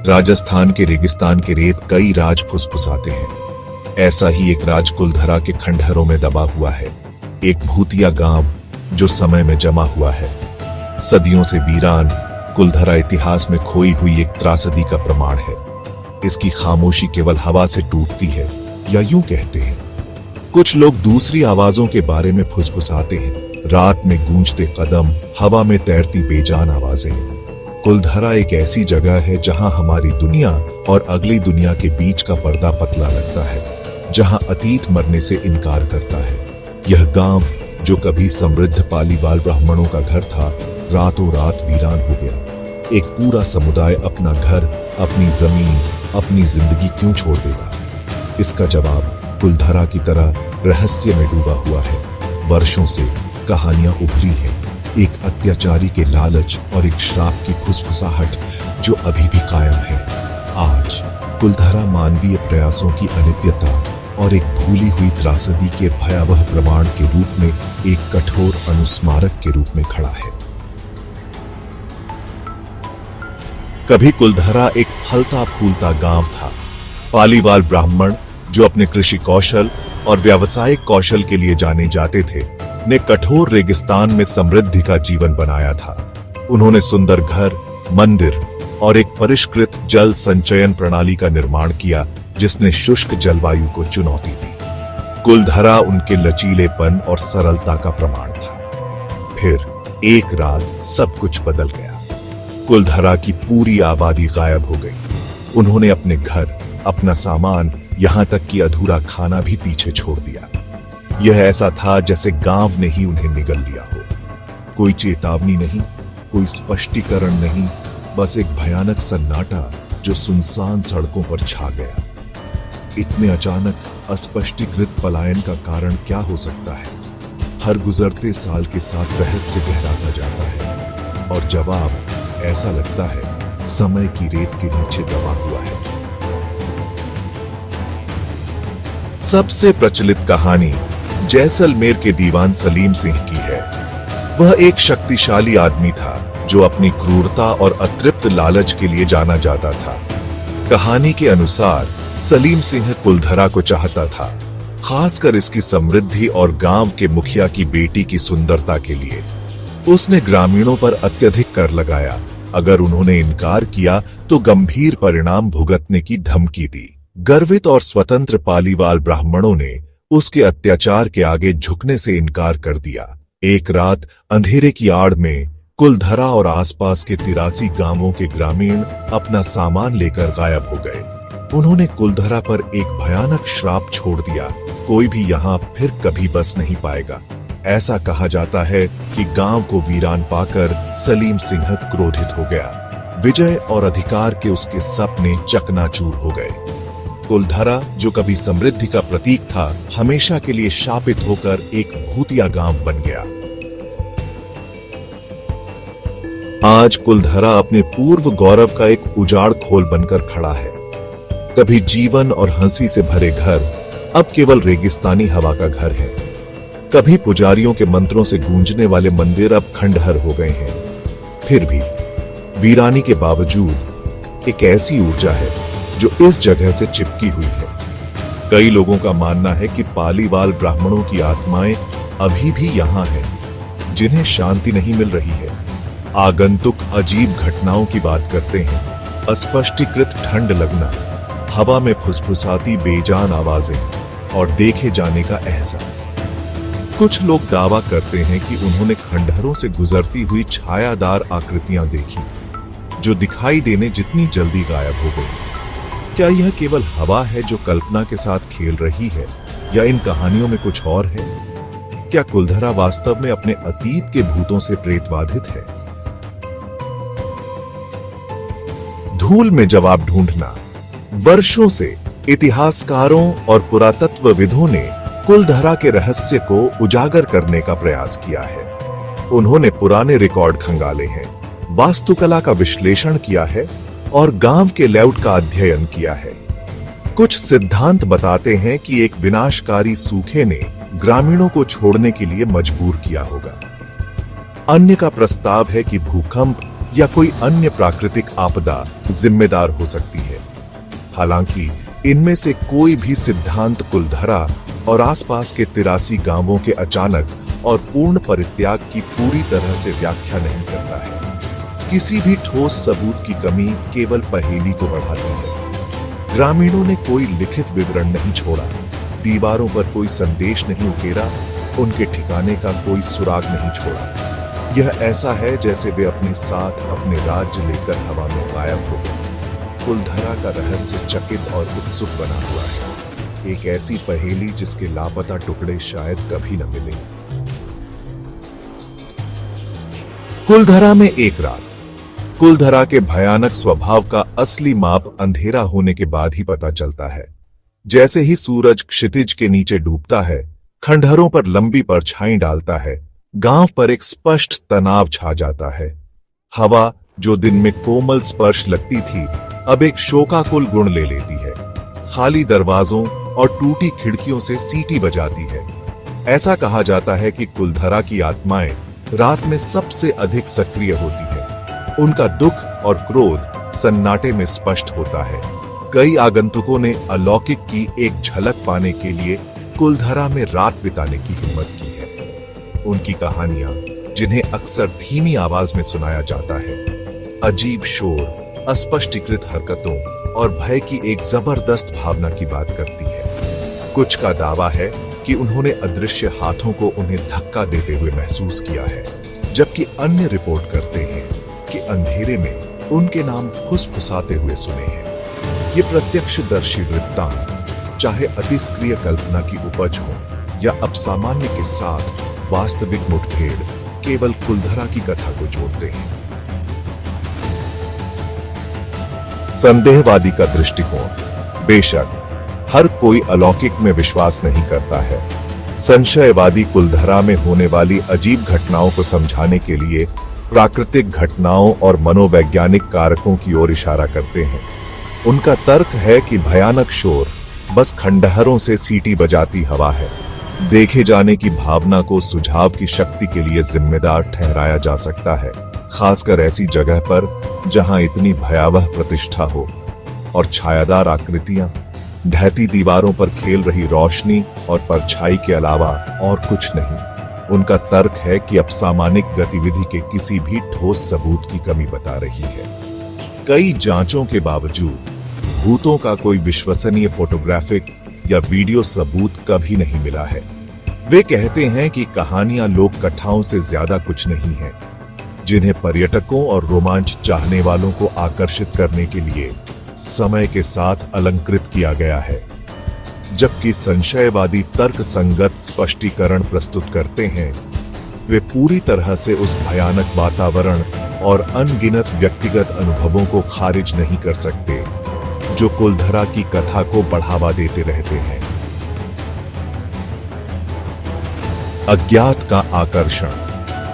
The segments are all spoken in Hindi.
राजस्थान के रेगिस्तान के रेत कई राज फुसफुसाते हैं। ऐसा ही एक राज कुलधरा के खंडहरों में दबा हुआ है, एक भूतिया गांव जो समय में जमा हुआ है। सदियों से वीरान कुलधरा इतिहास में खोई हुई एक त्रासदी का प्रमाण है। इसकी खामोशी केवल हवा से टूटती है, या यूं कहते हैं कुछ लोग दूसरी आवाजों के बारे में फुसफुसाते हैं। रात में गूंजते कदम, हवा में तैरती बेजान आवाजें। कुलधरा एक ऐसी जगह है जहां हमारी दुनिया और अगली दुनिया के बीच का पर्दा पतला लगता है, जहां अतीत मरने से इनकार करता है। यह गांव जो कभी समृद्ध पालीवाल ब्राह्मणों का घर था, रातों रात वीरान हो गया। एक पूरा समुदाय अपना घर, अपनी जमीन, अपनी जिंदगी क्यों छोड़ देगा? इसका जवाब कुलधरा की तरह रहस्य में डूबा हुआ है। वर्षों से कहानियां उभरी हैं, एक अत्याचारी के लालच और एक श्राप की फुसफुसाहट जो अभी भी कायम है। आज कुलधरा मानवीय प्रयासों की अनित्यता और एक भूली हुई त्रासदी के भयावह प्रमाण के रूप में एक कठोर अनुस्मारक के रूप में खड़ा है। कभी कुलधरा एक फलता फूलता गांव था। पालीवाल ब्राह्मण जो अपने कृषि कौशल और व्यावसायिक कौशल के लिए जाने जाते थे, ने कठोर रेगिस्तान में समृद्धि का जीवन बनाया था। उन्होंने सुंदर घर, मंदिर और एक परिष्कृत जल संचयन प्रणाली का निर्माण किया जिसने शुष्क जलवायु को चुनौती दी। कुलधरा उनके लचीलेपन और सरलता का प्रमाण था। फिर एक रात सब कुछ बदल गया। कुलधरा की पूरी आबादी गायब हो गई। उन्होंने अपने घर, अपना सामान, यहां तक कि अधूरा खाना भी पीछे छोड़ दिया। यह ऐसा था जैसे गांव ने ही उन्हें निगल लिया हो। कोई चेतावनी नहीं, कोई स्पष्टीकरण नहीं, बस एक भयानक सन्नाटा जो सुनसान सड़कों पर छा गया। इतने अचानक अस्पष्टीकृत पलायन का कारण क्या हो सकता है? हर गुजरते साल के साथ रहस्य गहराता जाता है और जवाब ऐसा लगता है समय की रेत के नीचे दबा हुआ है। सबसे प्रचलित कहानी जैसलमेर के दीवान सलीम सिंह की है। वह एक शक्तिशाली आदमी था जो अपनी क्रूरता और अतृप्त लालच के लिए जाना जाता था। कहानी के अनुसार सलीम सिंह कुलधरा को चाहता था, खासकर इसकी समृद्धि और गांव के मुखिया की बेटी की सुंदरता के लिए। उसने ग्रामीणों पर अत्यधिक कर लगाया। अगर उन्होंने इनकार किया तो गंभीर परिणाम भुगतने की धमकी दी। गर्वित और स्वतंत्र पालीवाल ब्राह्मणों ने उसके अत्याचार के आगे झुकने से इनकार कर दिया। एक रात अंधेरे की आड़ में कुलधरा और आसपास के 83 गांवों के ग्रामीण अपना सामान लेकर गायब हो गए। उन्होंने कुलधरा पर एक भयानक श्राप छोड़ दिया, कोई भी यहाँ फिर कभी बस नहीं पाएगा। ऐसा कहा जाता है कि गांव को वीरान पाकर सलीम सिंह क्रोधित हो गया। विजय और अधिकार के उसके सपने चकनाचूर हो गए। कुलधरा जो कभी समृद्धि का प्रतीक था, हमेशा के लिए शापित होकर एक भूतिया गांव बन गया। आज कुलधरा अपने पूर्व गौरव का एक उजाड़ खोल बनकर खड़ा है। कभी जीवन और हंसी से भरे घर अब केवल रेगिस्तानी हवा का घर है। कभी पुजारियों के मंत्रों से गूंजने वाले मंदिर अब खंडहर हो गए हैं। फिर भी वीरानी के बावजूद एक ऐसी ऊर्जा है जो इस जगह से चिपकी हुई है। कई लोगों का मानना है कि पालीवाल ब्राह्मणों की आत्माएं अभी भी यहां हैं, जिन्हें शांति नहीं मिल रही है। आगंतुक अजीब घटनाओं की बात करते हैं, अस्पष्टीकृत ठंड लगना, हवा में फुसफुसाती बेजान आवाजें और देखे जाने का एहसास। कुछ लोग दावा करते हैं कि उन्होंने खंडहरों से गुजरती हुई छायादार आकृतियां देखी, जो दिखाई देने जितनी जल्दी गायब हो गई। क्या यह केवल हवा है जो कल्पना के साथ खेल रही है, या इन कहानियों में कुछ और है? क्या कुलधरा वास्तव में अपने अतीत के भूतों से प्रेतबाधित है? धूल में जवाब ढूंढना। वर्षों से इतिहासकारों और पुरातत्वविदों ने कुलधरा के रहस्य को उजागर करने का प्रयास किया है। उन्होंने पुराने रिकॉर्ड खंगाले हैं, वास्तुकला का विश्लेषण किया है और गांव के लेआउट का अध्ययन किया है। कुछ सिद्धांत बताते हैं कि एक विनाशकारी सूखे ने ग्रामीणों को छोड़ने के लिए मजबूर किया होगा। अन्य का प्रस्ताव है कि भूकंप या कोई अन्य प्राकृतिक आपदा जिम्मेदार हो सकती है। हालांकि इनमें से कोई भी सिद्धांत कुलधरा और आसपास के 83 गांवों के अचानक और पूर्ण परित्याग की पूरी तरह से व्याख्या नहीं करता है। किसी भी ठोस सबूत की कमी केवल पहेली को बढ़ाती है। ग्रामीणों ने कोई लिखित विवरण नहीं छोड़ा, दीवारों पर कोई संदेश नहीं उकेरा, उनके ठिकाने का कोई सुराग नहीं छोड़ा। यह ऐसा है जैसे वे अपने साथ अपने राज्य लेकर हवा में गायब हो गए। कुलधरा का रहस्य चकित और उत्सुक बना हुआ है, एक ऐसी पहेली जिसके लापता टुकड़े शायद कभी न मिले। कुलधरा में एक रात। कुलधरा के भयानक स्वभाव का असली माप अंधेरा होने के बाद ही पता चलता है। जैसे ही सूरज क्षितिज के नीचे डूबता है, खंडहरों पर लंबी परछाई डालता है, गांव पर एक स्पष्ट तनाव छा जाता है। हवा जो दिन में कोमल स्पर्श लगती थी, अब एक शोकाकुल गुण ले लेती है। खाली दरवाजों और टूटी खिड़कियों से सीटी बजाती है। ऐसा कहा जाता है कि कुलधरा की आत्माएं रात में सबसे अधिक सक्रिय होती है। उनका दुख और क्रोध सन्नाटे में स्पष्ट होता है। कई आगंतुकों ने अलौकिक की एक झलक पाने के लिए कुलधरा में रात बिताने की हिम्मत की है। उनकी कहानियां, जिन्हें अक्सर धीमी आवाज में सुनाया जाता है, अजीब शोर, अस्पष्टीकृत हरकतों और भय की एक जबरदस्त भावना की बात करती है। कुछ का दावा है कि उन्होंने अदृश्य हाथों को उन्हें धक्का देते हुए महसूस किया है, जबकि अन्य रिपोर्ट करते हैं कि अंधेरे में उनके नाम फुसफुसाते हुए सुने हैं। ये प्रत्यक्षदर्शी वृत्तांत, चाहे अतिस्क्रिय कल्पना की उपज हो या अपसामान्य के साथ वास्तविक मुठभेड़, केवल कुलधरा की कथा को जोड़ते हैं। संदेहवादी का दृष्टिकोण। बेशक हर कोई अलौकिक में विश्वास नहीं करता है। संशयवादी कुलधरा में होने वाली अजीब घटनाओं को समझाने के लिए प्राकृतिक घटनाओं और मनोवैज्ञानिक कारकों की ओर इशारा करते हैं। उनका तर्क है कि भयानक शोर बस खंडहरों से सीटी बजाती हवा है। देखे जाने की भावना को सुझाव की शक्ति के लिए जिम्मेदार ठहराया जा सकता है, खासकर ऐसी जगह पर जहां इतनी भयावह प्रतिष्ठा हो और छायादार आकृतियां, ढहती दीवारों पर खेल रही रोशनी और परछाई के अलावा और कुछ नहीं। उनका तर्क है कि अपसामानिक गतिविधि के किसी भी ठोस सबूत की कमी बता रही है। कई जांचों के बावजूद भूतों का कोई विश्वसनीय फोटोग्राफिक या वीडियो सबूत कभी नहीं मिला है। वे कहते हैं कि कहानियां लोक कथाओं से ज्यादा कुछ नहीं है, जिन्हें पर्यटकों और रोमांच चाहने वालों को आकर्षित करने के लिए समय के साथ अलंकृत किया गया है। जबकि संशयवादी तर्क संगत स्पष्टीकरण प्रस्तुत करते हैं, वे पूरी तरह से उस भयानक वातावरण और अनगिनत व्यक्तिगत अनुभवों को खारिज नहीं कर सकते जो कुलधरा की कथा को बढ़ावा देते रहते हैं। अज्ञात का आकर्षण।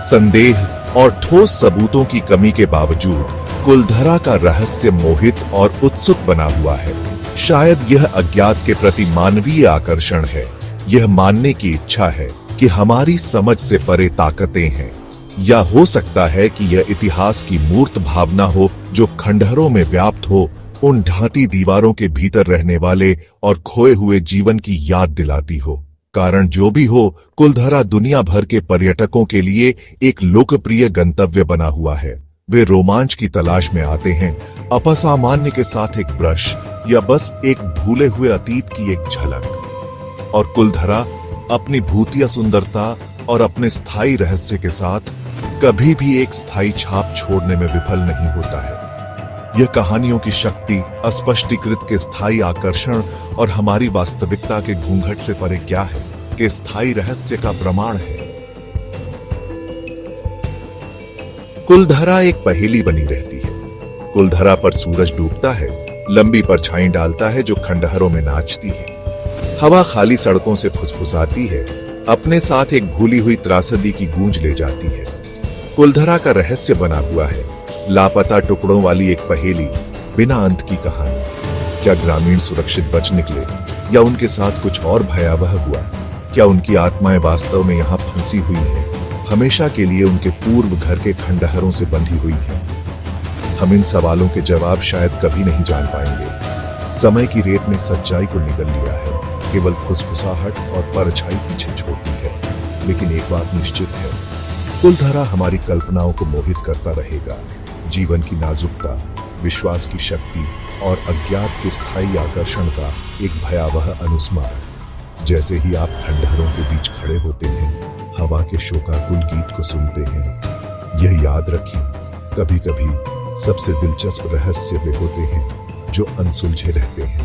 संदेह और ठोस सबूतों की कमी के बावजूद कुलधरा का रहस्य मोहित और उत्सुक बना हुआ है। शायद यह अज्ञात के प्रति मानवीय आकर्षण है, यह मानने की इच्छा है कि हमारी समझ से परे ताकतें हैं, या हो सकता है कि यह इतिहास की मूर्त भावना हो जो खंडहरों में व्याप्त हो, उन ढाती दीवारों के भीतर रहने वाले और खोए हुए जीवन की याद दिलाती हो। कारण जो भी हो, कुलधरा दुनिया भर के पर्यटकों के लिए एक लोकप्रिय गंतव्य बना हुआ है। वे रोमांच की तलाश में आते हैं, अपसामान्य के साथ एक ब्रश या बस एक भूले हुए अतीत की एक झलक। और कुलधरा अपनी भूतिया सुंदरता और अपने स्थायी रहस्य के साथ कभी भी एक स्थायी छाप छोड़ने में विफल नहीं होता है। यह कहानियों की शक्ति, अस्पष्टीकृत के स्थायी आकर्षण और हमारी वास्तविकता के घूंघट से परे क्या है के स्थायी रहस्य का प्रमाण है। कुलधरा एक पहेली बनी रहती है। कुलधरा पर सूरज डूबता है, लंबी परछाई डालता है जो खंडहरों में नाचती है। हवा खाली सड़कों से फुसफुसाती है, अपने साथ एक भूली हुई त्रासदी की गूंज ले जाती है। कुलधरा का रहस्य बना हुआ है, लापता टुकड़ों वाली एक पहेली, बिना अंत की कहानी। क्या ग्रामीण सुरक्षित बच निकले या उनके साथ कुछ और भयावह हुआ? क्या उनकी आत्माएं वास्तव में यहाँ फंसी हुई हैं, हमेशा के लिए उनके पूर्व घर के खंडहरों से बंधी हुई हैं? हम इन सवालों के जवाब शायद कभी नहीं जान पाएंगे। समय की रेत ने सच्चाई को निगल लिया है, केवल फुसफुसाहट और परछाई पीछे छोड़ती है। लेकिन एक बात निश्चित है, कुलधरा हमारी कल्पनाओं को मोहित करता रहेगा। जीवन की नाजुकता, विश्वास की शक्ति और अज्ञात के स्थायी आकर्षण का एक भयावह अनुस्मार। जैसे ही आप खंडहरों के बीच खड़े होते हैं, हवा के शोकाकुल गीत को सुनते हैं, यह याद रखें, कभी कभी सबसे दिलचस्प रहस्य वे होते हैं जो अनसुलझे रहते हैं।